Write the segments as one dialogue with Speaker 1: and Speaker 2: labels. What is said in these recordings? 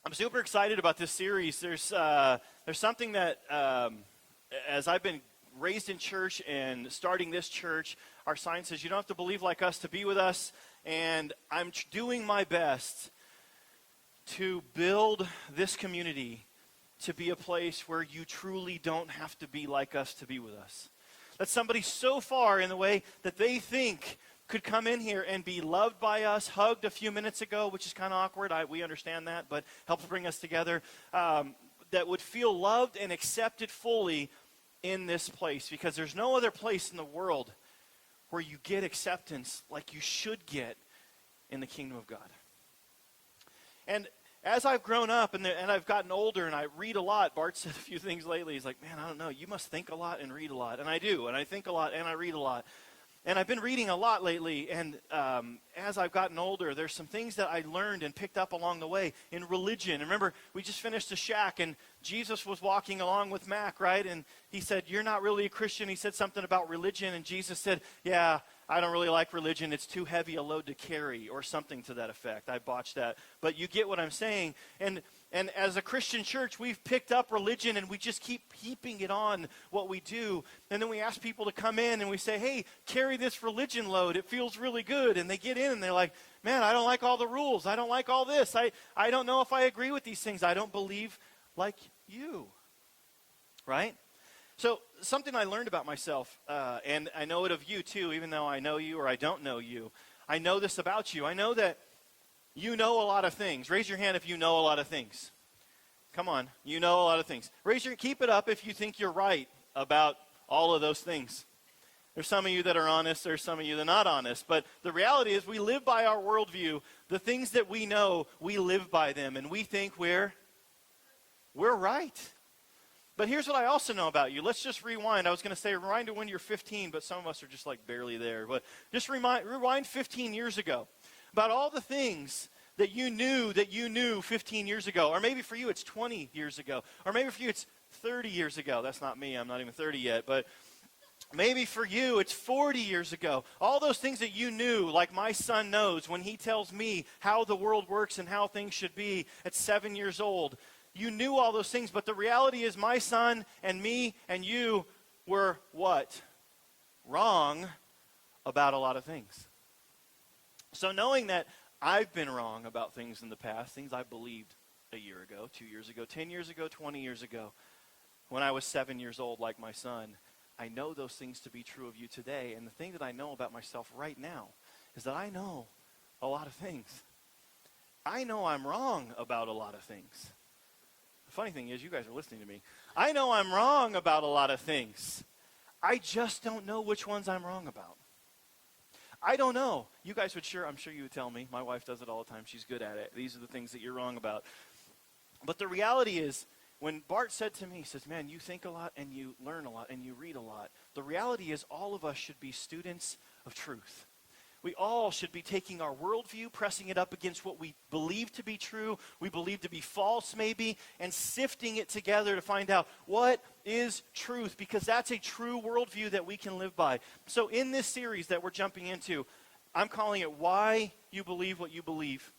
Speaker 1: I'm super excited about this series. There's something that, as I've been raised in church and starting this church, our sign says you don't have to believe like us to be with us, and I'm doing my best to build this community to be a place where you truly don't have to be like us to be with us. That somebody so far in the way that they think could come in here and be loved by us, hugged a few minutes ago, which is kind of awkward. We understand that, but helps bring us together. That would feel loved and accepted fully in this place, because there's no other place in the world where you get acceptance like you should get in the kingdom of God. And as I've grown up and I've gotten older and I read a lot, Bart said a few things lately. He's like, man, I don't know, you must think a lot and read a lot. And I do, and I think a lot and I read a lot. And I've been reading a lot lately, and as I've gotten older, there's some things that I learned and picked up along the way in religion. And remember, we just finished a shack, and Jesus was walking along with Mac, right? And he said, you're not really a Christian. He said something about religion, and Jesus said, yeah, I don't really like religion. It's too heavy a load to carry, or something to that effect. I botched that. But you get what I'm saying. And as a Christian church, we've picked up religion and we just keep heaping it on what we do. And then we ask people to come in and we say, hey, carry this religion load. It feels really good. And they get in and they're like, man, I don't like all the rules. I don't like all this. I don't know if I agree with these things. I don't believe like you. Right? So something I learned about myself, and I know it of you too, even though I know you or I don't know you. I know this about you. I know that you know a lot of things. Raise your hand if you know a lot of things. Come on, you know a lot of things. Keep it up if you think you're right about all of those things. There's some of you that are honest, there's some of you that are not honest. But the reality is we live by our worldview. The things that we know, we live by them. And we think we're right. But here's what I also know about you. Let's just rewind. I was going to say rewind to when you're 15, but some of us are just like barely there. But just rewind 15 years ago. About all the things that you knew 15 years ago. Or maybe for you it's 20 years ago. Or maybe for you it's 30 years ago. That's not me. I'm not even 30 yet. But maybe for you it's 40 years ago. All those things that you knew, like my son knows when he tells me how the world works and how things should be at 7 years old. You knew all those things, but the reality is my son and me and you were what? Wrong about a lot of things. So knowing that I've been wrong about things in the past, things I believed a year ago, 2 years ago, 10 years ago, 20 years ago, when I was 7 years old like my son, I know those things to be true of you today. And the thing that I know about myself right now is that I know a lot of things. I know I'm wrong about a lot of things. The funny thing is, you guys are listening to me. I know I'm wrong about a lot of things. I just don't know which ones I'm wrong about. I don't know. You guys I'm sure you would tell me. My wife does it all the time. She's good at it. These are the things that you're wrong about. But the reality is, when Bart said to me, he says, man, you think a lot and you learn a lot and you read a lot. The reality is all of us should be students of truth. We all should be taking our worldview, pressing it up against what we believe to be true, we believe to be false maybe, and sifting it together to find out what is truth, because that's a true worldview that we can live by. So in this series that we're jumping into, I'm calling it Why You Believe What You Believe.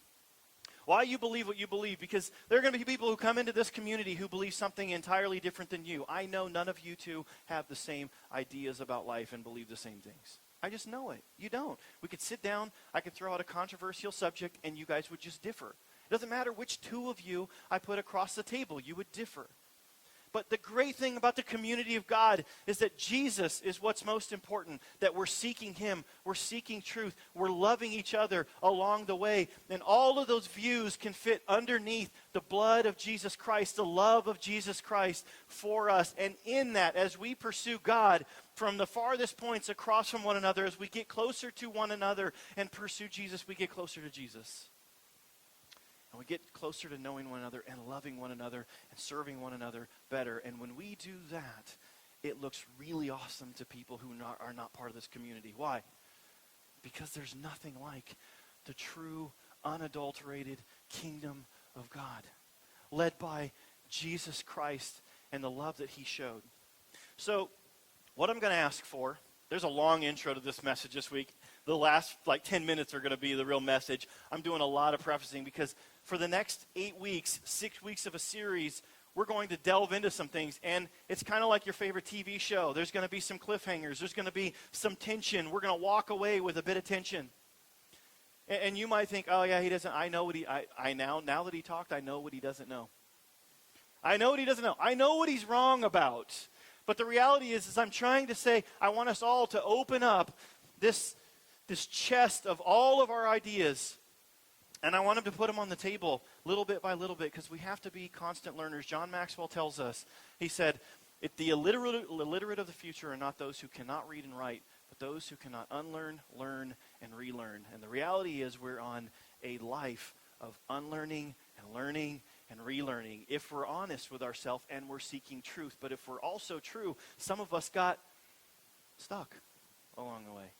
Speaker 1: Why you believe what you believe, because there are going to be people who come into this community who believe something entirely different than you. I know none of you two have the same ideas about life and believe the same things. I just know it. You don't. We could sit down, I could throw out a controversial subject, and you guys would just differ. It doesn't matter which two of you I put across the table, you would differ. But the great thing about the community of God is that Jesus is what's most important, that we're seeking him, we're seeking truth, we're loving each other along the way. And all of those views can fit underneath the blood of Jesus Christ, the love of Jesus Christ for us. And in that, as we pursue God from the farthest points across from one another, as we get closer to one another and pursue Jesus, we get closer to Jesus. And we get closer to knowing one another and loving one another and serving one another better. And when we do that, it looks really awesome to people who are not part of this community. Why? Because there's nothing like the true, unadulterated kingdom of God, led by Jesus Christ and the love that he showed. So what I'm going to ask for, there's a long intro to this message this week. The last 10 minutes are going to be the real message. I'm doing a lot of prefacing because for the next 8 weeks, 6 weeks of a series, we're going to delve into some things. And it's kind of like your favorite TV show. There's going to be some cliffhangers. There's going to be some tension. We're going to walk away with a bit of tension. And you might think, oh yeah, he doesn't, I know what now that he talked, I know what he doesn't know. I know what he doesn't know. I know what he's wrong about. But the reality is I'm trying to say, I want us all to open up this chest of all of our ideas. And I want him to put them on the table little bit by little bit, because we have to be constant learners. John Maxwell tells us, he said, the illiterate of the future are not those who cannot read and write, but those who cannot unlearn, learn, and relearn. And the reality is we're on a life of unlearning and learning and relearning if we're honest with ourselves and we're seeking truth. But if we're also true, some of us got stuck along the way.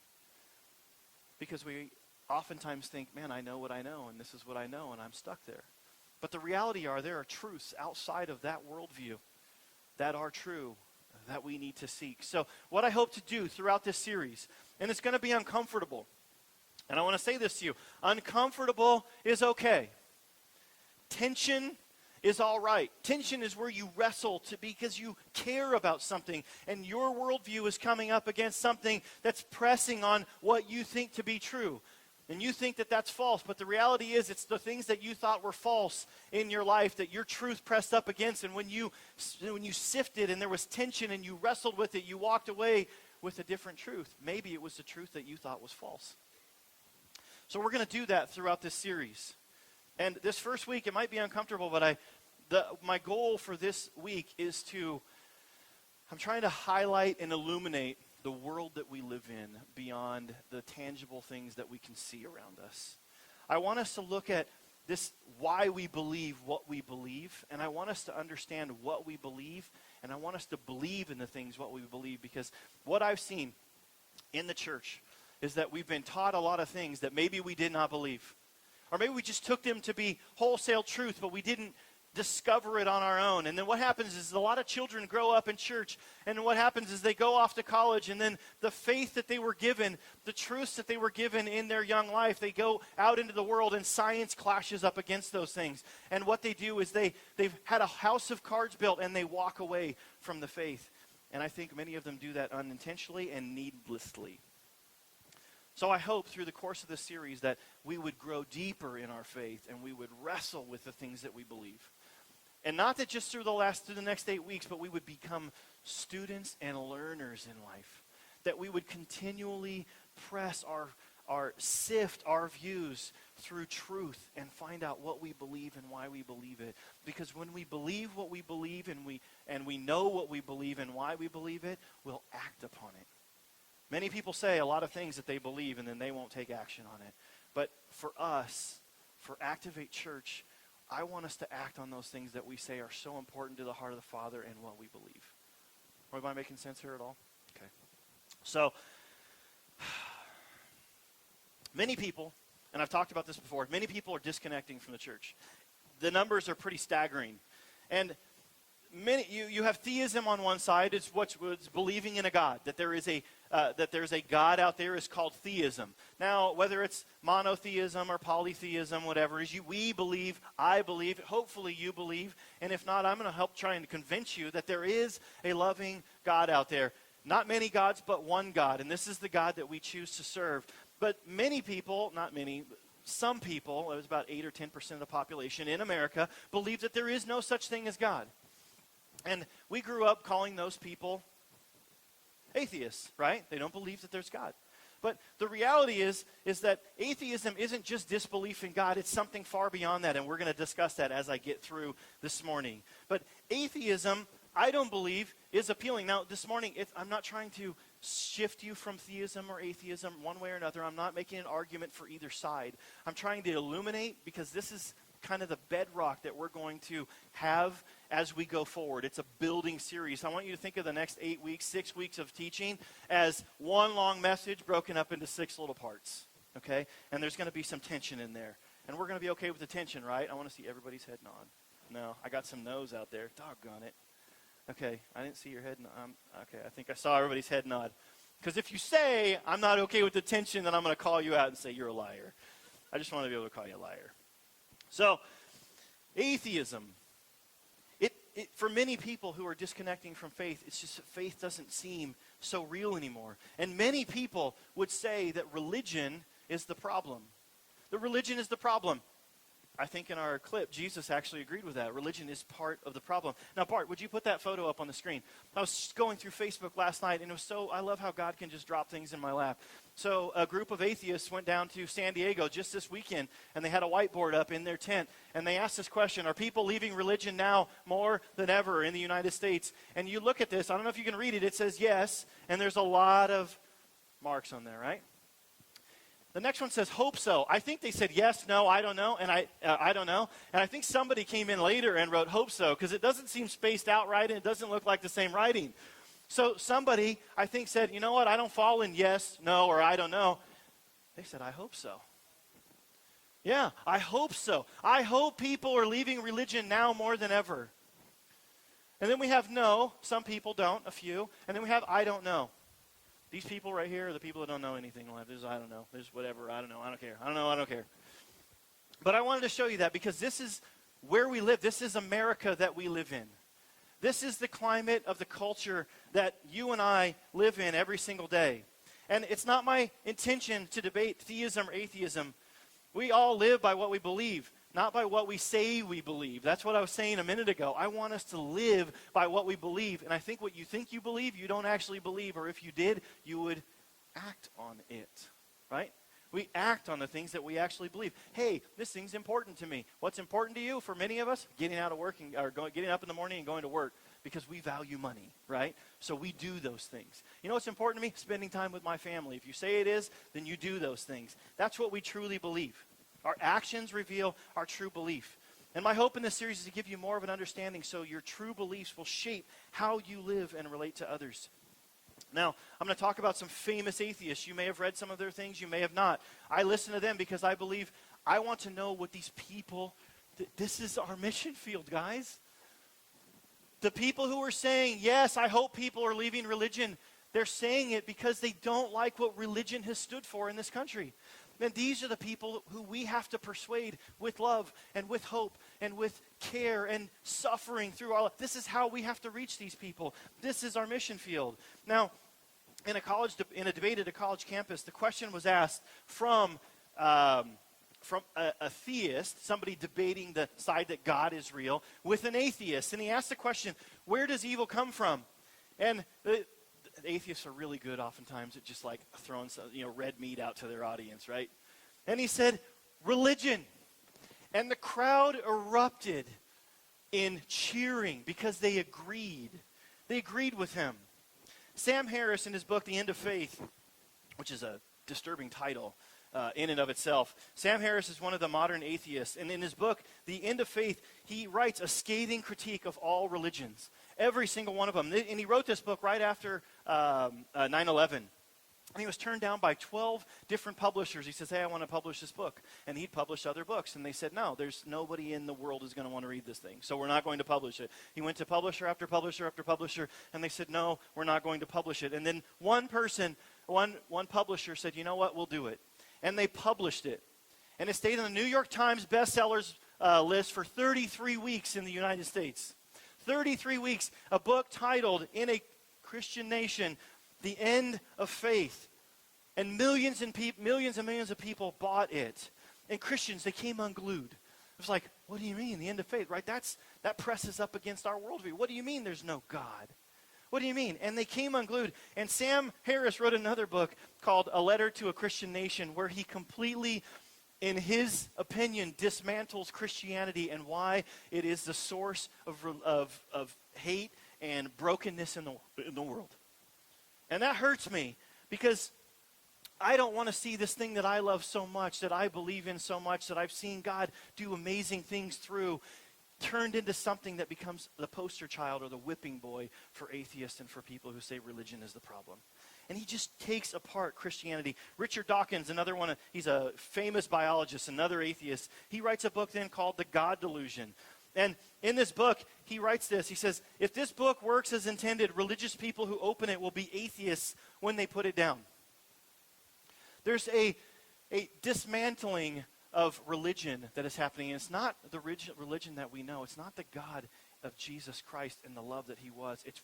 Speaker 1: Because we oftentimes think, man, I know what I know, and this is what I know, and I'm stuck there. But the reality there are truths outside of that worldview that are true, that we need to seek. So what I hope to do throughout this series, and it's going to be uncomfortable, and I want to say this to you, uncomfortable is okay. Tension is all right. Tension is where you wrestle because you care about something, and your worldview is coming up against something that's pressing on what you think to be true. And you think that that's false, but the reality is it's the things that you thought were false in your life that your truth pressed up against. And when you sifted and there was tension and you wrestled with it, you walked away with a different truth. Maybe it was the truth that you thought was false. So we're going to do that throughout this series. And this first week, it might be uncomfortable, but my goal for this week is I'm trying to highlight and illuminate the world that we live in beyond the tangible things that we can see around us. I want us to look at this, why we believe what we believe, and I want us to understand what we believe, and I want us to believe in the things what we believe, because what I've seen in the church is that we've been taught a lot of things that maybe we did not believe. Or maybe we just took them to be wholesale truth, but we didn't discover it on our own. And then what happens is a lot of children grow up in church, and what happens is they go off to college, and then the faith that they were given, the truths that they were given in their young life, they go out into the world, and science clashes up against those things. And what they do is they've had a house of cards built, and they walk away from the faith. And I think many of them do that unintentionally and needlessly. So I hope through the course of this series that we would grow deeper in our faith, and we would wrestle with the things that we believe. And not that just through the next 8 weeks, but we would become students and learners in life. That we would continually press sift our views through truth and find out what we believe and why we believe it. Because when we believe what we believe and we know what we believe and why we believe it, we'll act upon it. Many people say a lot of things that they believe and then they won't take action on it. But for us, for Activate Church, I want us to act on those things that we say are so important to the heart of the Father and what we believe. Am I making sense here at all? Okay. So, many people, and I've talked about this before, many people are disconnecting from the church. The numbers are pretty staggering. And you have theism on one side. It's what's believing in a God, that there's a God out there is called theism. Now, whether it's monotheism or polytheism, whatever it is, we believe, I believe, hopefully you believe, and if not, I'm going to help try and convince you that there is a loving God out there. Not many gods, but one God, and this is the God that we choose to serve. But many people, not many, some people, it was about 8 or 10% of the population in America, believe that there is no such thing as God. And we grew up calling those people atheists, right? They don't believe that there's God. But the reality is that atheism isn't just disbelief in God. It's something far beyond that, and we're going to discuss that as I get through this morning. But atheism, I don't believe, is appealing. Now, this morning, I'm not trying to shift you from theism or atheism one way or another. I'm not making an argument for either side. I'm trying to illuminate, because this is kind of the bedrock that we're going to have as we go forward. It's a building series. I want you to think of the next 8 weeks, 6 weeks of teaching as one long message broken up into 6 little parts, okay? And there's going to be some tension in there. And we're going to be okay with the tension, right? I want to see everybody's head nod. No, I got some no's out there. Doggone it. Okay, I didn't see your head nod. Okay, I think I saw everybody's head nod. Because if you say, I'm not okay with the tension, then I'm going to call you out and say you're a liar. I just want to be able to call you a liar. So, atheism. For many people who are disconnecting from faith, it's just that faith doesn't seem so real anymore. And many people would say that religion is the problem. The religion is the problem. I think in our clip, Jesus actually agreed with that. Religion is part of the problem. Now, Bart, would you put that photo up on the screen? I was going through Facebook last night, and I love how God can just drop things in my lap. So a group of atheists went down to San Diego just this weekend, and they had a whiteboard up in their tent, and they asked this question: are people leaving religion now more than ever in the United States? And you look at this, I don't know if you can read it, it says yes, and there's a lot of marks on there, right? The next one says, hope so. I think they said yes, no, I don't know, and I don't know. And I think somebody came in later and wrote hope so, because it doesn't seem spaced out right, and it doesn't look like the same writing. So somebody, I think, said, you know what, I don't fall in yes, no, or I don't know. They said, I hope so. Yeah, I hope so. I hope people are leaving religion now more than ever. And then we have no. Some people don't, a few. And then we have I don't know. These people right here are the people that don't know anything in life. This is I don't know. This is whatever. I don't know. I don't care. I don't know. I don't care. But I wanted to show you that because this is where we live. This is America that we live in. This is the climate of the culture that you and I live in every single day. And it's not my intention to debate theism or atheism. We all live by what we believe, not by what we say we believe. That's what I was saying a minute ago. I want us to live by what we believe. And I think what you think you believe, you don't actually believe. Or if you did, you would act on it, right? We act on the things that we actually believe. Hey, this thing's important to me. What's important to you? For many of us, getting out of work getting up in the morning and going to work, because we value money, right? So we do those things. You know what's important to me? Spending time with my family. If you say it is, then you do those things. That's what we truly believe. Our actions reveal our true belief. And my hope in this series is to give you more of an understanding so your true beliefs will shape how you live and relate to others. Now, I'm going to talk about some famous atheists. You may have read some of their things, you may have not. I listen to them because I believe I want to know what these people, this is our mission field, guys. The people who are saying, yes, I hope people are leaving religion, they're saying it because they don't like what religion has stood for in this country. And these are the people who we have to persuade with love and with hope and with care and suffering through all of this. Is how we have to reach these people. This is our mission field. Now, in a debate at a college campus, the question was asked from a theist, somebody debating the side that God is real, with an atheist. And he asked the question, where does evil come from? And the atheists are really good oftentimes at just like throwing some, red meat out to their audience, right? And he said, religion. And the crowd erupted in cheering because they agreed. They agreed with him. Sam Harris, in his book, The End of Faith, which is a disturbing title in and of itself. Sam Harris is one of the modern atheists. And in his book, The End of Faith, he writes a scathing critique of all religions. Every single one of them. And he wrote this book right after 9/11. And he was turned down by 12 different publishers. He says, hey, I want to publish this book. And he'd publish other books. And they said, no, there's nobody in the world who's going to want to read this thing. So we're not going to publish it. He went to publisher after publisher after publisher. And they said, no, we're not going to publish it. And then one publisher said, you know what, we'll do it. And they published it. And it stayed on the New York Times bestsellers list for 33 weeks in the United States. 33 weeks, a book titled, In a Christian Nation, The End of Faith. And millions and millions of people bought it. And Christians, they came unglued. It was like, what do you mean, the end of faith, right? That presses up against our worldview. What do you mean there's no God? What do you mean? And they came unglued. And Sam Harris wrote another book called A Letter to a Christian Nation, where he completely, in his opinion, dismantles Christianity and why it is the source of hate and brokenness in the world. And that hurts me because I don't want to see this thing that I love so much, that I believe in so much, that I've seen God do amazing things through, turned into something that becomes the poster child or the whipping boy for atheists and for people who say religion is the problem. And he just takes apart Christianity. Richard Dawkins, another one, he's a famous biologist, another atheist. He writes a book then called The God Delusion. And in this book, he writes this. He says, if this book works as intended, religious people who open it will be atheists when they put it down. There's a dismantling of religion that is happening. And it's not the religion that we know. It's not the God of Jesus Christ and the love that he was. It's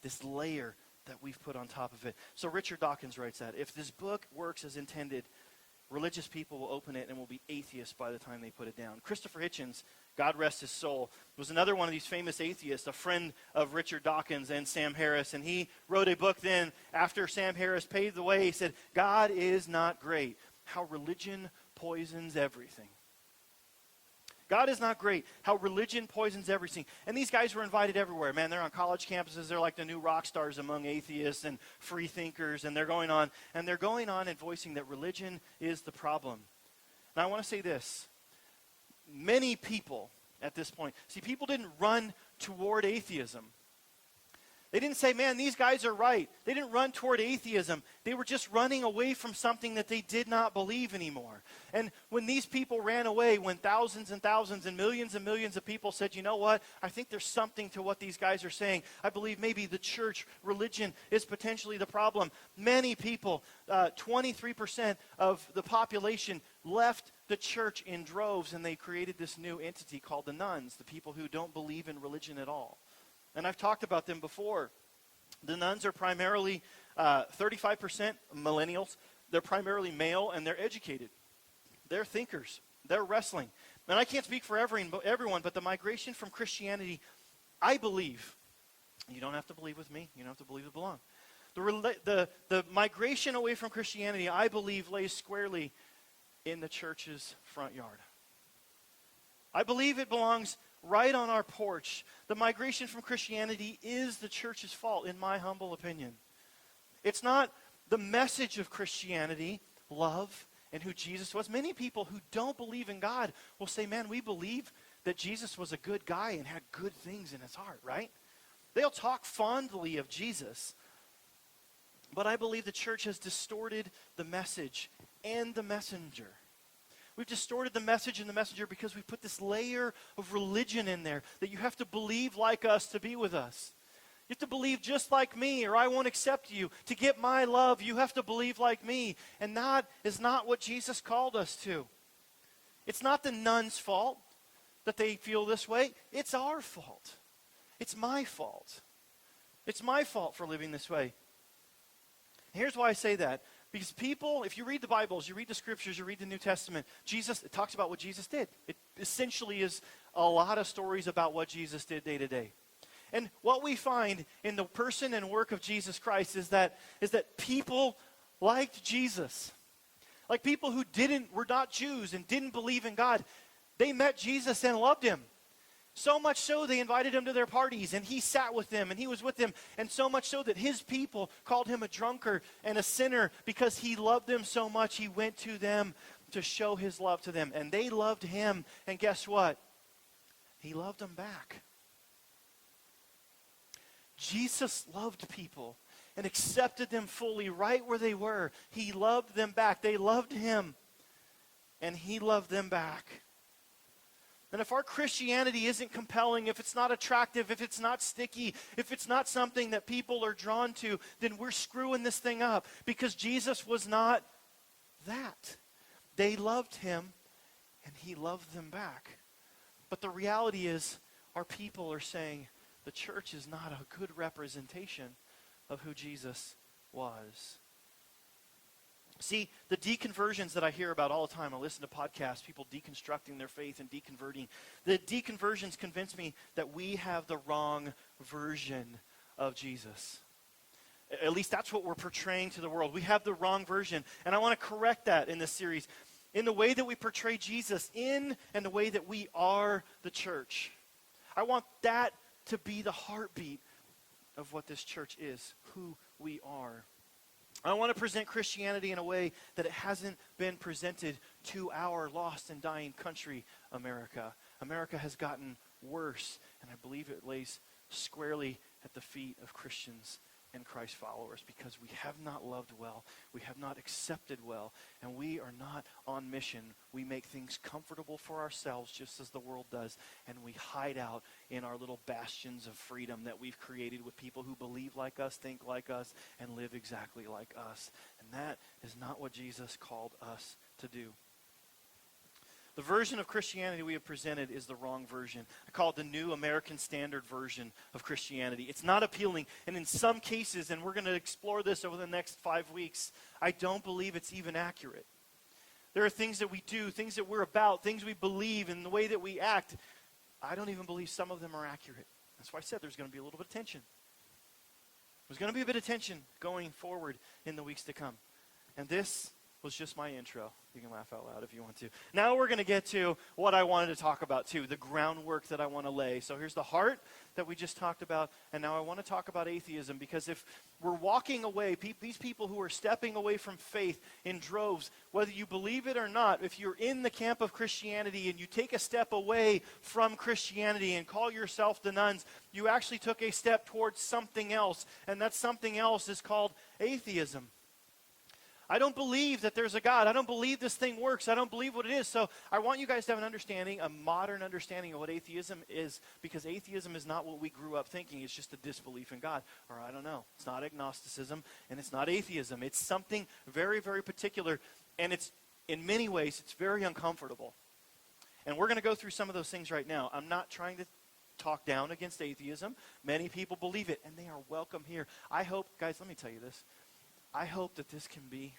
Speaker 1: this layer that we've put on top of it. So Richard Dawkins writes that if this book works as intended, religious people will open it and will be atheists by the time they put it down. Christopher Hitchens, God rest his soul, was another one of these famous atheists, a friend of Richard Dawkins and Sam Harris. And he wrote a book then after Sam Harris paved the way. He said, God is not great. How religion poisons everything. God is not great. How religion poisons everything. And these guys were invited everywhere. Man, they're on college campuses. They're like the new rock stars among atheists and free thinkers. And they're going on and voicing that religion is the problem. Now, I want to say this. Many people at this point, see, people didn't run toward atheism. They didn't say, man, these guys are right. They didn't run toward atheism. They were just running away from something that they did not believe anymore. And when these people ran away, when thousands and thousands and millions of people said, you know what, I think there's something to what these guys are saying. I believe maybe the church, religion is potentially the problem. Many people, 23% of the population left the church in droves, and they created this new entity called the nuns, the people who don't believe in religion at all. And I've talked about them before. The nuns are primarily 35% millennials. They're primarily male, and they're educated. They're thinkers. They're wrestling. And I can't speak for everyone, but the migration from Christianity, I believe, you don't have to believe with me. You don't have to believe it belong. The migration away from Christianity, I believe, lays squarely in the church's front yard. I believe it belongs right on our porch. The migration from Christianity is the church's fault, in my humble opinion. It's not the message of Christianity, love, and who Jesus was. Many people who don't believe in God will say, man, we believe that Jesus was a good guy and had good things in his heart, right? They'll talk fondly of Jesus. But I believe the church has distorted the message and the messenger. We've distorted the message and the messenger because we put this layer of religion in there that you have to believe like us to be with us. You have to believe just like me or I won't accept you. To get my love, you have to believe like me. And that is not what Jesus called us to. It's not the nuns' fault that they feel this way. It's our fault. It's my fault. It's my fault for living this way. Here's why I say that. Because people, if you read the Bibles, you read the scriptures, you read the New Testament, it talks about what Jesus did. It essentially is a lot of stories about what Jesus did day to day. And what we find in the person and work of Jesus Christ is that people liked Jesus. Like people who were not Jews and didn't believe in God, they met Jesus and loved him. So much so they invited him to their parties, and he sat with them, and he was with them, and so much so that his people called him a drunkard and a sinner because he loved them so much. He went to them to show his love to them, and they loved him, and guess what? He loved them back. Jesus loved people and accepted them fully right where they were. He loved them back. They loved him, and he loved them back. And if our Christianity isn't compelling, if it's not attractive, if it's not sticky, if it's not something that people are drawn to, then we're screwing this thing up because Jesus was not that. They loved him and he loved them back. But the reality is our people are saying the church is not a good representation of who Jesus was. See, the deconversions that I hear about all the time, I listen to podcasts, people deconstructing their faith and deconverting. The deconversions convince me that we have the wrong version of Jesus. At least that's what we're portraying to the world. We have the wrong version. And I want to correct that in this series. In the way that we portray Jesus, and the way that we are the church. I want that to be the heartbeat of what this church is, who we are. I want to present Christianity in a way that it hasn't been presented to our lost and dying country, America. America has gotten worse, and I believe it lays squarely at the feet of Christians and Christ followers because we have not loved well, we have not accepted well, and we are not on mission. We make things comfortable for ourselves just as the world does, and we hide out in our little bastions of freedom that we've created with people who believe like us, think like us, and live exactly like us. And that is not what Jesus called us to do. The version of Christianity we have presented is the wrong version. I call it the New American Standard version of Christianity. It's not appealing, and in some cases, and we're going to explore this over the next 5 weeks, I don't believe it's even accurate. There are things that we do, things that we're about, things we believe, and the way that we act. I don't even believe some of them are accurate. That's why I said there's going to be a little bit of tension. There's going to be a bit of tension going forward in the weeks to come. And this was just my intro. You can laugh out loud if you want to. Now we're going to get to what I wanted to talk about too, the groundwork that I want to lay. So here's the heart that we just talked about, and now I want to talk about atheism, because if we're walking away, these people who are stepping away from faith in droves, whether you believe it or not, if you're in the camp of Christianity and you take a step away from Christianity and call yourself the nuns, you actually took a step towards something else, and that something else is called atheism. I don't believe that there's a God. I don't believe this thing works. I don't believe what it is. So I want you guys to have an understanding, a modern understanding of what atheism is, because atheism is not what we grew up thinking. It's just a disbelief in God. Or I don't know. It's not agnosticism, and it's not atheism. It's something very, very particular, and it's, in many ways, it's very uncomfortable. And we're going to go through some of those things right now. I'm not trying to talk down against atheism. Many people believe it, and they are welcome here. I hope, guys, let me tell you this. I hope that this can be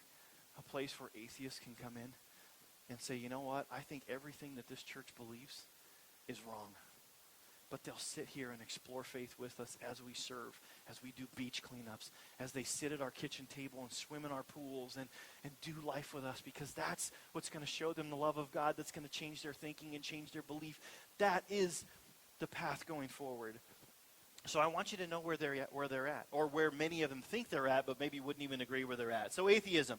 Speaker 1: a place where atheists can come in and say, you know what, I think everything that this church believes is wrong. But they'll sit here and explore faith with us as we serve, as we do beach cleanups, as they sit at our kitchen table and swim in our pools and do life with us, because that's what's going to show them the love of God, that's going to change their thinking and change their belief. That is the path going forward. So I want you to know where they're at, or where many of them think they're at, but maybe wouldn't even agree where they're at. So atheism.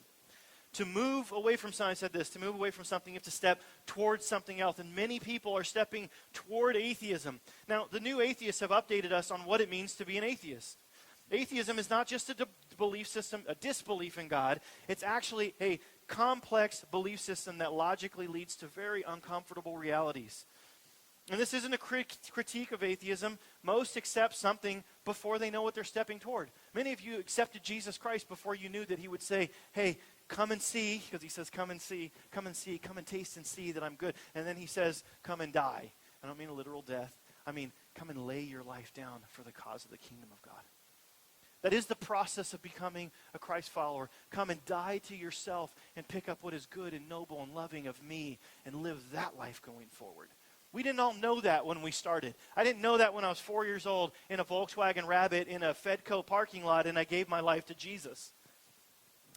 Speaker 1: To move away from something, I said this, to move away from something, you have to step towards something else. And many people are stepping toward atheism. Now, the new atheists have updated us on what it means to be an atheist. Atheism is not just a belief system, a disbelief in God. It's actually a complex belief system that logically leads to very uncomfortable realities. And this isn't a critique of atheism. Most accept something before they know what they're stepping toward. Many of you accepted Jesus Christ before you knew that he would say, hey, come and see, because he says, come and see, come and taste and see that I'm good. And then he says, come and die. I don't mean a literal death. I mean, come and lay your life down for the cause of the kingdom of God. That is the process of becoming a Christ follower. Come and die to yourself and pick up what is good and noble and loving of me and live that life going forward. We didn't all know that when we started. I didn't know that when I was 4 years old in a Volkswagen Rabbit in a Fedco parking lot and I gave my life to Jesus.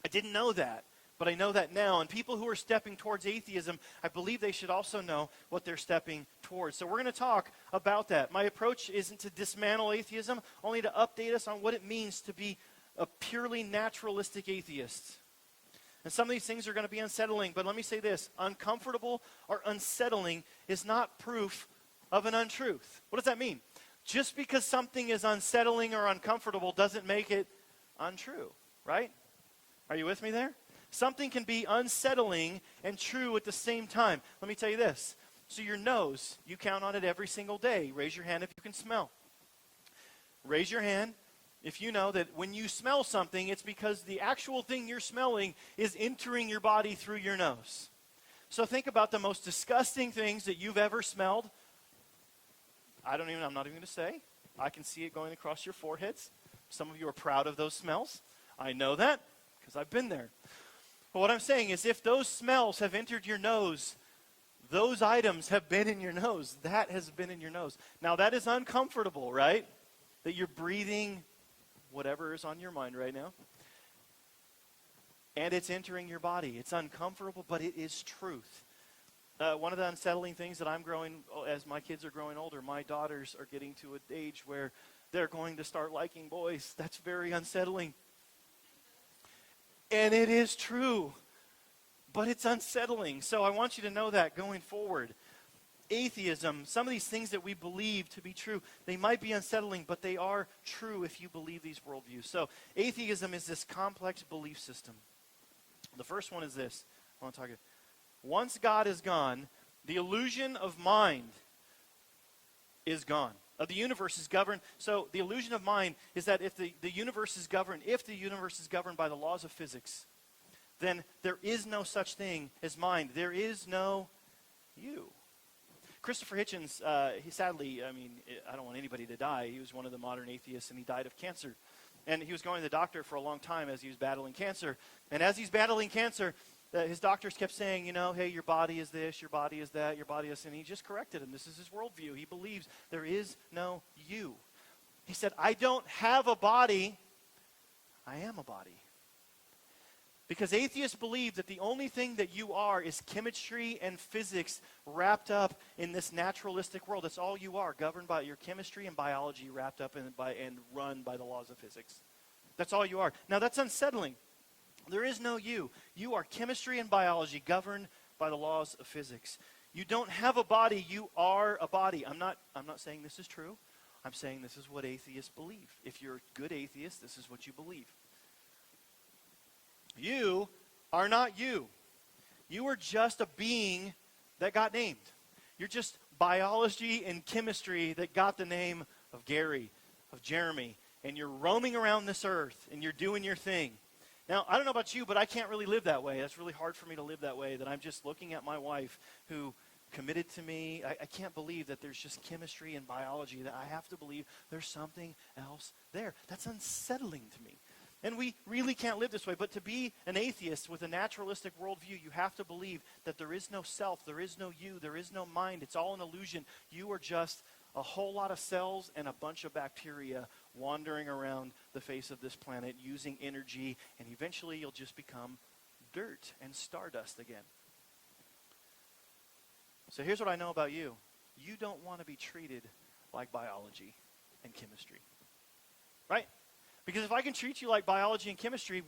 Speaker 1: I didn't know that, but I know that now. And people who are stepping towards atheism, I believe they should also know what they're stepping towards. So we're going to talk about that. My approach isn't to dismantle atheism, only to update us on what it means to be a purely naturalistic atheist. And some of these things are going to be unsettling, but let me say this. Uncomfortable or unsettling is not proof of an untruth. What does that mean? Just because something is unsettling or uncomfortable doesn't make it untrue, right? Are you with me there? Something can be unsettling and true at the same time. Let me tell you this. So your nose, you count on it every single day. Raise your hand if you can smell. Raise your hand if you know that when you smell something, it's because the actual thing you're smelling is entering your body through your nose. So think about the most disgusting things that you've ever smelled. I'm not even going to say. I can see it going across your foreheads. Some of you are proud of those smells. I know that because I've been there. But what I'm saying is if those smells have entered your nose, those items have been in your nose. That has been in your nose. Now that is uncomfortable, right? That you're breathing whatever is on your mind right now. And it's entering your body. It's uncomfortable, but it is truth. One of the unsettling things that I'm growing, as my kids are growing older, my daughters are getting to an age where they're going to start liking boys. That's very unsettling. And it is true, but it's unsettling. So I want you to know that going forward. Atheism, some of these things that we believe to be true, they might be unsettling, but they are true if you believe these worldviews. So atheism is this complex belief system. The first one is this. I want to talk about. Once God is gone, the illusion of mind is gone. The universe is governed. So the illusion of mind is that if the universe is governed by the laws of physics, then there is no such thing as mind. There is no you. Christopher Hitchens, he sadly, I don't want anybody to die. He was one of the modern atheists, and he died of cancer. And he was going to the doctor for a long time as he was battling cancer. And as he's battling cancer, his doctors kept saying, hey, your body is this, your body is that, your body is... And he just corrected him. This is his worldview. He believes there is no you. He said, I don't have a body, I am a body. Because atheists believe that the only thing that you are is chemistry and physics wrapped up in this naturalistic world. That's all you are, governed by your chemistry and biology wrapped up and run by the laws of physics. That's all you are. Now that's unsettling. There is no you. You are chemistry and biology governed by the laws of physics. You don't have a body, you are a body. I'm not saying this is true. I'm saying this is what atheists believe. If you're a good atheist, this is what you believe. You are not you. You are just a being that got named. You're just biology and chemistry that got the name of Gary, of Jeremy, and you're roaming around this earth and you're doing your thing. Now, I don't know about you, but I can't really live that way. That's really hard for me to live that way, that I'm just looking at my wife who committed to me. I can't believe that there's just chemistry and biology, that I have to believe there's something else there. That's unsettling to me. And we really can't live this way. But to be an atheist with a naturalistic worldview, you have to believe that there is no self, there is no you, there is no mind. It's all an illusion. You are just a whole lot of cells and a bunch of bacteria wandering around the face of this planet using energy, and eventually you'll just become dirt and stardust again. So here's what I know about you. You don't want to be treated like biology and chemistry. Right? Because if I can treat you like biology and chemistry,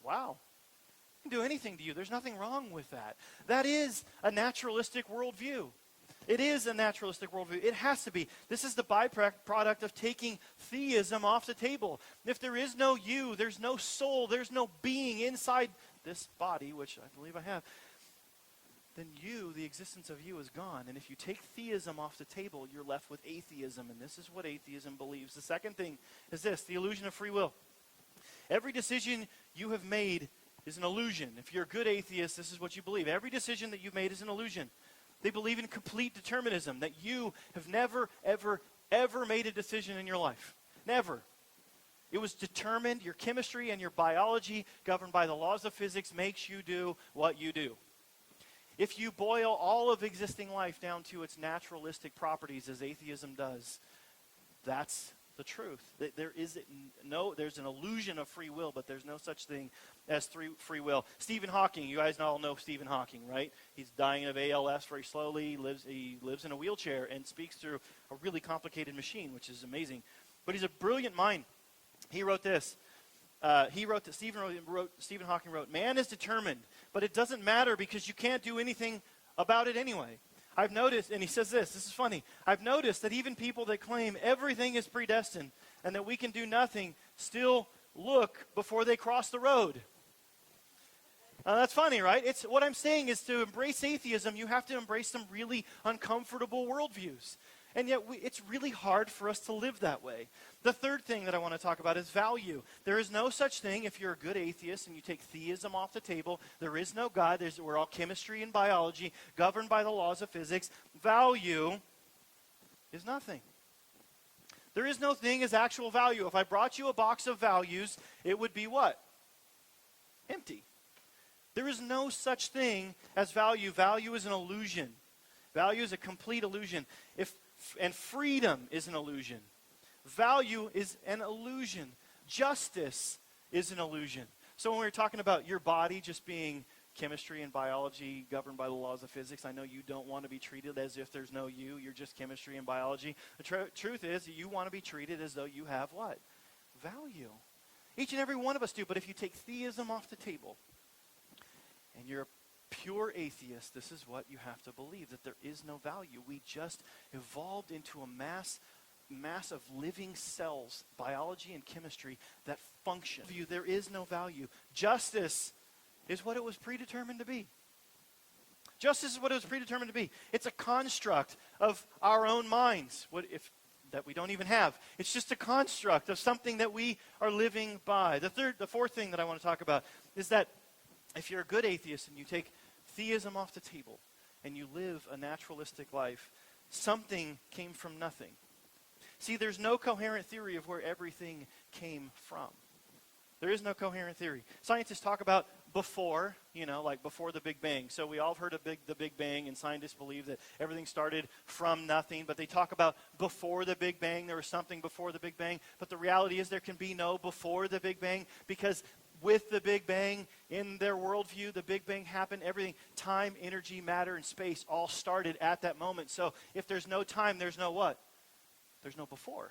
Speaker 1: wow, I can do anything to you. There's nothing wrong with that. That is a naturalistic worldview. It is a naturalistic worldview. It has to be. This is the byproduct of taking theism off the table. If there is no you, there's no soul, there's no being inside this body, which I believe I have, then you, the existence of you, is gone. And if you take theism off the table, you're left with atheism, and this is what atheism believes. The second thing is this, the illusion of free will. Every decision you have made is an illusion. If you're a good atheist, this is what you believe. Every decision that you've made is an illusion. They believe in complete determinism, that you have never, ever, ever made a decision in your life. Never. It was determined. Your chemistry and your biology, governed by the laws of physics, makes you do what you do. If you boil all of existing life down to its naturalistic properties, as atheism does, that's the truth. There's an illusion of free will, but there's no such thing as free will. Stephen Hawking, you guys all know Stephen Hawking, right? He's dying of ALS very slowly. He lives in a wheelchair and speaks through a really complicated machine, which is amazing. But he's a brilliant mind. He wrote this. Stephen Hawking wrote, man is determined, but it doesn't matter because you can't do anything about it anyway. I've noticed, and he says this is funny, I've noticed that even people that claim everything is predestined and that we can do nothing still look before they cross the road. That's funny, right? What I'm saying is, to embrace atheism, you have to embrace some really uncomfortable worldviews. And yet it's really hard for us to live that way. The third thing that I want to talk about is value. There is no such thing, if you're a good atheist and you take theism off the table, there is no God. We're all chemistry and biology, governed by the laws of physics. Value is nothing. There is no thing as actual value. If I brought you a box of values, it would be what? Empty. There is no such thing as value. Value is an illusion. Value is a complete illusion. And freedom is an illusion. Value is an illusion. Justice is an illusion. So when we're talking about your body just being chemistry and biology governed by the laws of physics, I know you don't want to be treated as if there's no you. You're just chemistry and biology. The truth is that you want to be treated as though you have what? Value. Each and every one of us do. But if you take theism off the table and you're a pure atheist, this is what you have to believe, that there is no value. We just evolved into a mass of living cells, biology and chemistry, that function. There is no value. Justice is what it was predetermined to be. Justice is what it was predetermined to be. It's a construct of our own minds, that we don't even have. It's just a construct of something that we are living by. The fourth thing that I want to talk about is that if you're a good atheist and you take theism off the table and you live a naturalistic life, something came from nothing. See, there's no coherent theory of where everything came from. There is no coherent theory. Scientists talk about before, like before the Big Bang. So we all have heard of the Big Bang, and scientists believe that everything started from nothing. But they talk about before the Big Bang, there was something before the Big Bang. But the reality is there can be no before the Big Bang, because with the Big Bang, in their worldview, the Big Bang happened. Everything, time, energy, matter, and space all started at that moment. So if there's no time, there's no what? There's no before.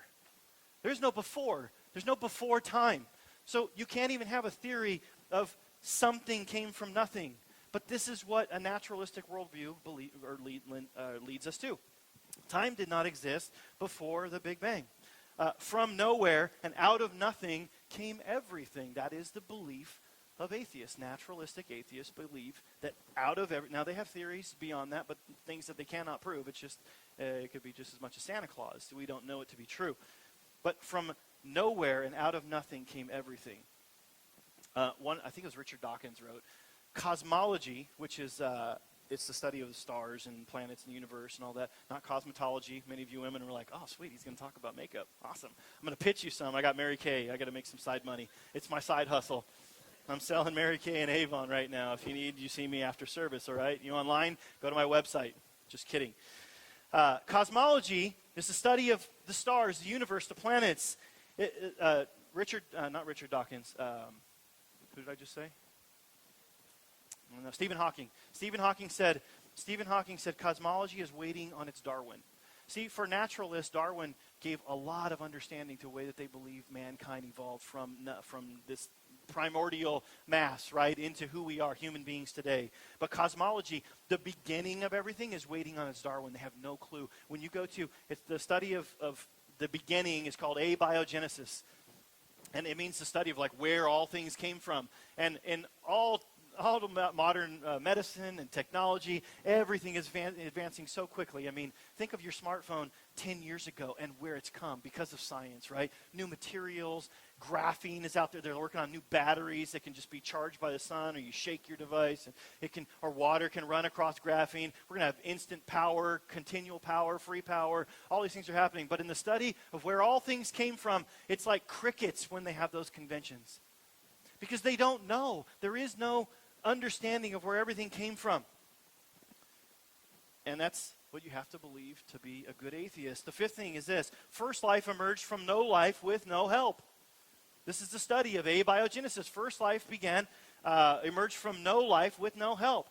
Speaker 1: There's no before. There's no before time. So you can't even have a theory of something came from nothing. But this is what a naturalistic worldview leads us to. Time did not exist before the Big Bang. From nowhere and out of nothing came everything. That is the belief of atheists. Naturalistic atheists believe that out of now they have theories beyond that, but things that they cannot prove. It's just, it could be just as much as Santa Claus. We don't know it to be true. But from nowhere and out of nothing came everything. I think it was Richard Dawkins wrote, cosmology, which is it's the study of the stars and planets and the universe and all that, not cosmetology. Many of you women were like, oh, sweet, he's going to talk about makeup. Awesome. I'm going to pitch you some. I got Mary Kay. I got to make some side money. It's my side hustle. I'm selling Mary Kay and Avon right now. If you need, you see me after service, all right? You online? Go to my website. Just kidding. Cosmology is the study of the stars, the universe, the planets. Not Richard Dawkins. Who did I just say? No, Stephen Hawking. Stephen Hawking said cosmology is waiting on its Darwin. See, for naturalists, Darwin gave a lot of understanding to the way that they believe mankind evolved from this primordial mass, right, into who we are, human beings today. But cosmology, the beginning of everything, is waiting on its Darwin. They have no clue. When you go to, it's the study of the beginning is called abiogenesis. And it means the study of like where all things came from. And in all the modern medicine and technology, everything is advancing so quickly. I mean, think of your smartphone 10 years ago and where it's come because of science, right? New materials, graphene is out there. They're working on new batteries that can just be charged by the sun, or you shake your device and or water can run across graphene. We're going to have instant power, continual power, free power. All these things are happening. But in the study of where all things came from, it's like crickets when they have those conventions. Because they don't know. There is no understanding of where everything came from. And that's what you have to believe to be a good atheist. The fifth thing is this: first life emerged from no life with no help. This is the study of abiogenesis. First life emerged from no life with no help.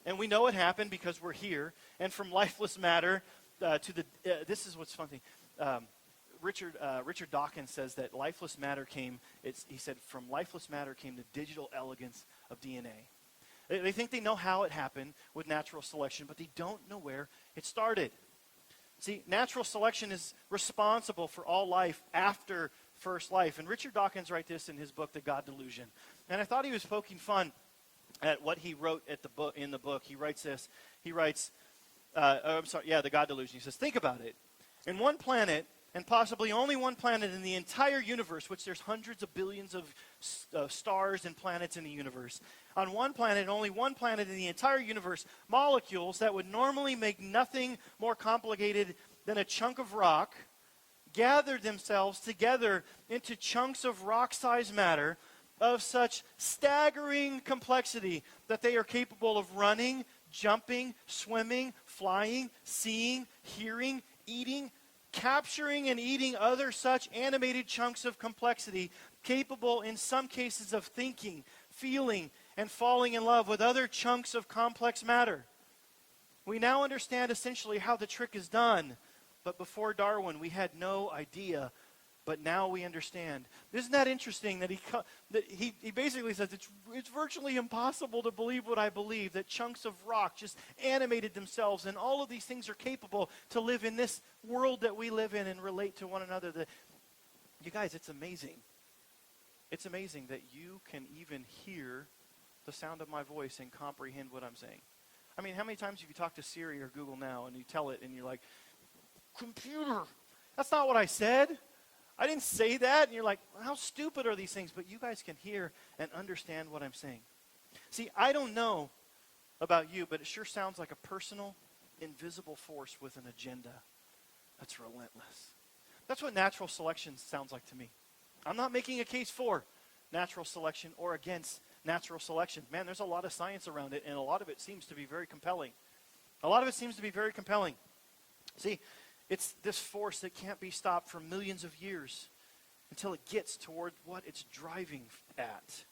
Speaker 1: And we know it happened because we're here. And from lifeless matter this is what's funny. Richard Dawkins says that lifeless matter he said, from lifeless matter came the digital elegance of DNA. They think they know how it happened with natural selection, but they don't know where it started. See, natural selection is responsible for all life after first life. And Richard Dawkins writes this in his book, The God Delusion. And I thought he was poking fun at what he wrote in the book. He writes this. He writes, The God Delusion. He says, think about it. In one planet, and possibly only one planet in the entire universe, which there's hundreds of billions of stars and planets in the universe. On one planet, only one planet in the entire universe, molecules that would normally make nothing more complicated than a chunk of rock gathered themselves together into chunks of rock-sized matter of such staggering complexity that they are capable of running, jumping, swimming, flying, seeing, hearing, eating, capturing and eating other such animated chunks of complexity, capable in some cases of thinking, feeling, and falling in love with other chunks of complex matter. We now understand essentially how the trick is done, but before Darwin we had no idea, but now we understand. Isn't that interesting that he basically says it's virtually impossible to believe what I believe, that chunks of rock just animated themselves, and all of these things are capable to live in this world that we live in and relate to one another. You guys, it's amazing. It's amazing that you can even hear the sound of my voice and comprehend what I'm saying. I mean, how many times have you talked to Siri or Google now and you tell it and you're like, computer, that's not what I said. I didn't say that. And you're like, how stupid are these things? But you guys can hear and understand what I'm saying. See, I don't know about you, but it sure sounds like a personal, invisible force with an agenda that's relentless. That's what natural selection sounds like to me. I'm not making a case for natural selection or against natural selection. Man, there's a lot of science around it, and a lot of it seems to be very compelling. See, it's this force that can't be stopped for millions of years until it gets toward what it's driving at.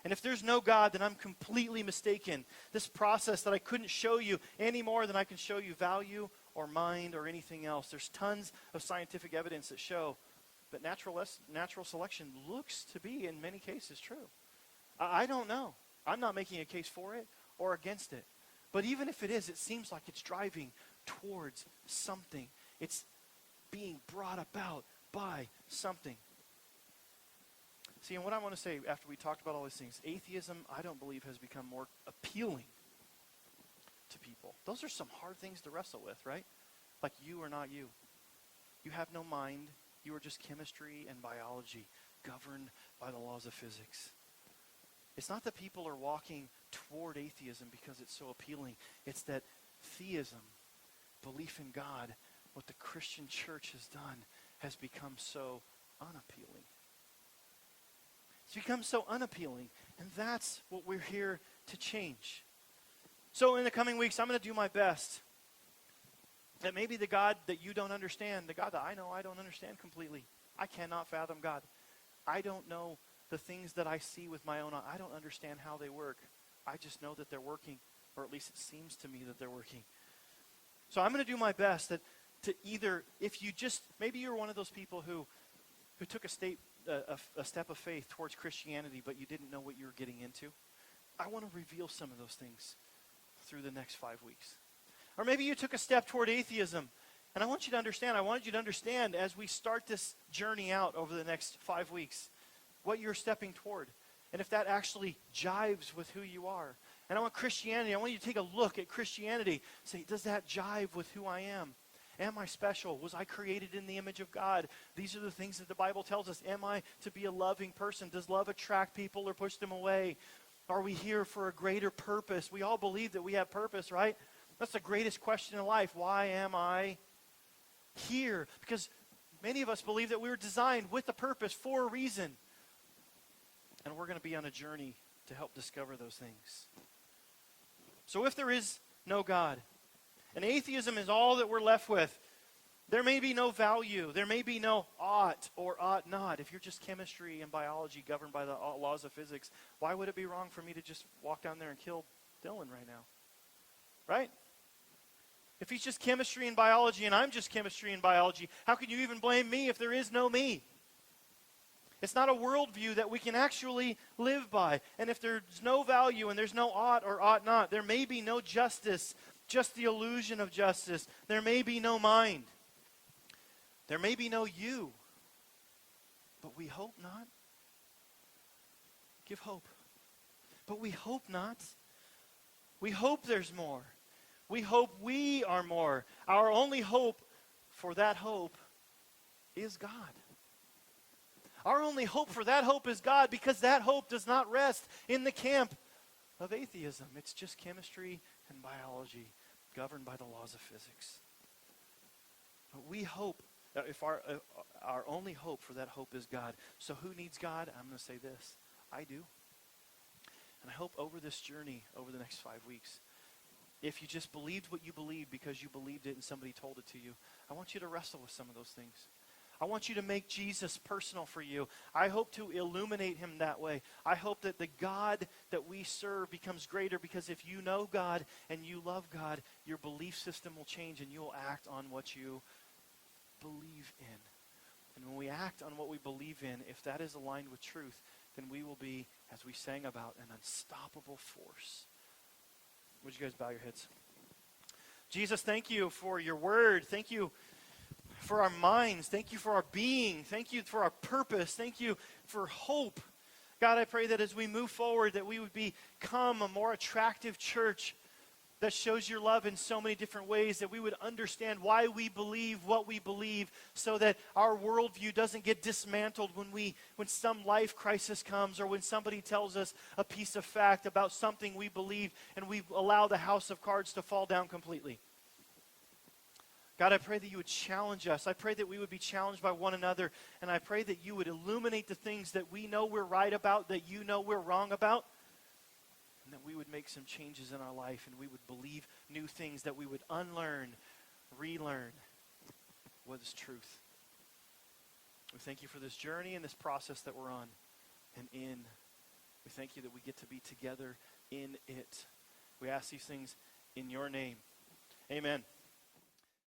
Speaker 1: And if there's no God, then I'm completely mistaken. This process that I couldn't show you any more than I can show you value or mind or anything else. There's tons of scientific evidence that show that natural selection looks to be, in many cases, true. I don't know. I'm not making a case for it or against it. But even if it is, it seems like it's driving towards something. It's being brought about by something. See, and what I want to say after we talked about all these things, atheism, I don't believe, has become more appealing to people. Those are some hard things to wrestle with, right? Like, you are not you. You have no mind. You are just chemistry and biology governed by the laws of physics. It's not that people are walking toward atheism because it's so appealing. It's that theism, belief in God, what the Christian church has done, has become so unappealing. It's become so unappealing, and that's what we're here to change. So in the coming weeks, I'm going to do my best that maybe the God that you don't understand, the God that I know I don't understand completely. I cannot fathom God. I don't know the things that I see with my own eyes. I don't understand how they work. I just know that they're working, or at least it seems to me that they're working. So I'm going to do my best to either, if you just, maybe you're one of those people who took a step of faith towards Christianity, but you didn't know what you were getting into. I want to reveal some of those things through the next 5 weeks. Or maybe you took a step toward atheism, and I want you to understand as we start this journey out over the next 5 weeks, what you're stepping toward, and if that actually jives with who you are. And I want you to take a look at Christianity, say, does that jive with who I am? Am I special? Was I created in the image of God? These are the things that the Bible tells us. Am I to be a loving person? Does love attract people or push them away? Are we here for a greater purpose? We all believe that we have purpose, right? That's the greatest question in life. Why am I here? Because many of us believe that we were designed with a purpose for a reason. And we're going to be on a journey to help discover those things. So if there is no God, and atheism is all that we're left with, there may be no value. There may be no ought or ought not. If you're just chemistry and biology governed by the laws of physics, why would it be wrong for me to just walk down there and kill Dylan right now? Right? If he's just chemistry and biology and I'm just chemistry and biology, how can you even blame me if there is no me? It's not a worldview that we can actually live by. And if there's no value and there's no ought or ought not, there may be no justice, just the illusion of justice. There may be no mind. There may be no you. But we hope not. Give hope. But we hope not. We hope there's more. We hope we are more. Our only hope for that hope is God. Our only hope for that hope is God, because that hope does not rest in the camp of atheism. It's just chemistry and biology governed by the laws of physics. But we hope, if our only hope for that hope is God. So who needs God? I'm going to say this. I do. And I hope over this journey, over the next 5 weeks, if you just believed what you believed because you believed it and somebody told it to you, I want you to wrestle with some of those things. I want you to make Jesus personal for you. I hope to illuminate him that way. I hope that the God that we serve becomes greater, because if you know God and you love God, your belief system will change and you will act on what you believe in. And when we act on what we believe in, if that is aligned with truth, then we will be, as we sang about, an unstoppable force. Would you guys bow your heads? Jesus, thank you for your word. Thank you for our minds. Thank you for our being. Thank you for our purpose. Thank you for hope. God, I pray that as we move forward, that we would become a more attractive church that shows your love in so many different ways, that we would understand why we believe what we believe, so that our worldview doesn't get dismantled when some life crisis comes, or when somebody tells us a piece of fact about something we believe and we allow the house of cards to fall down completely. God, I pray that you would challenge us. I pray that we would be challenged by one another, and I pray that you would illuminate the things that we know we're right about, that you know we're wrong about, and that we would make some changes in our life, and we would believe new things, that we would unlearn, relearn what is truth. We thank you for this journey and this process that we're on and in. We thank you that we get to be together in it. We ask these things in your name. Amen.